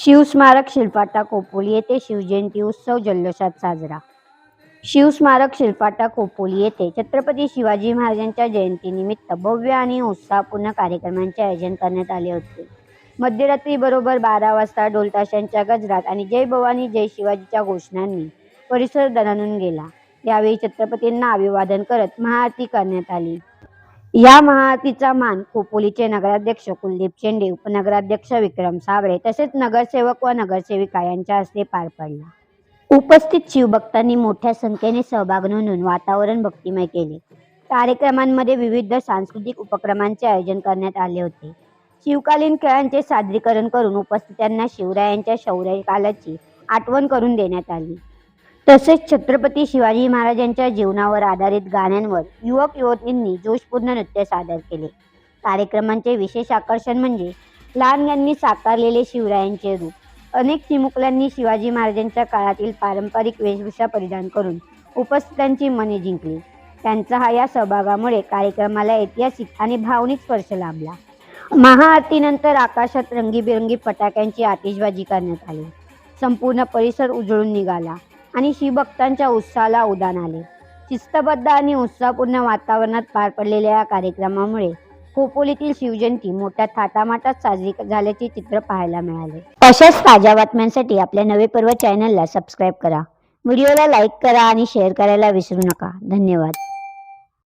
शिवस्मारक शिल्पाटा खोपोली येथे शिवजयंती उत्सव जल्लोषात साजरा। शिवस्मारक शिल्पाटा खोपोली येथे छत्रपती शिवाजी महाराजांच्या जयंतीनिमित्त भव्य आणि उत्साहपूर्ण कार्यक्रमांचे आयोजन करण्यात आले होते। मध्यरात्री बरोबर 12 वाजता ढोलताशांच्या गजरात आणि जय भवानी जय शिवाजीच्या घोषणांनी परिसर दणाणून गेला। यावेळी छत्रपतींना अभिवादन करत महाआरती करण्यात आली। या महाआरतीचा मान खोपोलीचे नगराध्यक्ष कुलदीप शेंडे, उपनगराध्यक्ष विक्रम साबळे तसेच नगरसेवक व नगरसेविका यांच्या हस्ते पार पडला। उपस्थित शिवभक्तांनी मोठ्या संख्येने सहभाग नोंदवून वातावरण भक्तिमय केले। कार्यक्रमांमध्ये विविध सांस्कृतिक उपक्रमांचे आयोजन करण्यात आले होते। शिवकालीन खेळांचे सादरीकरण करून उपस्थितांना शिवरायांच्या शौर्यकालाची आठवण करून देण्यात आली। तसेच छत्रपती शिवाजी महाराजांच्या जीवनावर आधारित गाण्यांवर युवक युवतींनी जोशपूर्ण नृत्य सादर केले। कार्यक्रमांचे विशेष आकर्षण म्हणजे लहानग्यांनी साकारलेले शिवरायांचे रूप। अनेक चिमुकल्यांनी शिवाजी महाराजांच्या काळातील पारंपरिक वेशभूषा परिधान करून उपस्थितांची मने जिंकली। त्यांचा या सहभागामुळे कार्यक्रमाला ऐतिहासिक आणि भावनिक स्पर्श लाभला। महाआरतीनंतर आकाशात रंगीबेरंगी फटाक्यांची आतिषबाजी करण्यात आली। संपूर्ण परिसर उजळून निघाला आणि शिवभक्तांच्या उत्साहाला उधाण आले। शिस्तबद्ध आणि उत्साहपूर्ण वातावरणात पार पडलेल्या या कार्यक्रमामुळे खोपोलीतील शिवजयंती मोठ्या थाटामाटात साजरी झाल्याचे चित्र पाहायला मिळाले। अशाच ताज्या बातम्यांसाठी आपल्या नवे पर्व चॅनलला सबस्क्राईब करा, व्हिडिओला लाईक करा आणि शेअर करायला विसरू नका। धन्यवाद।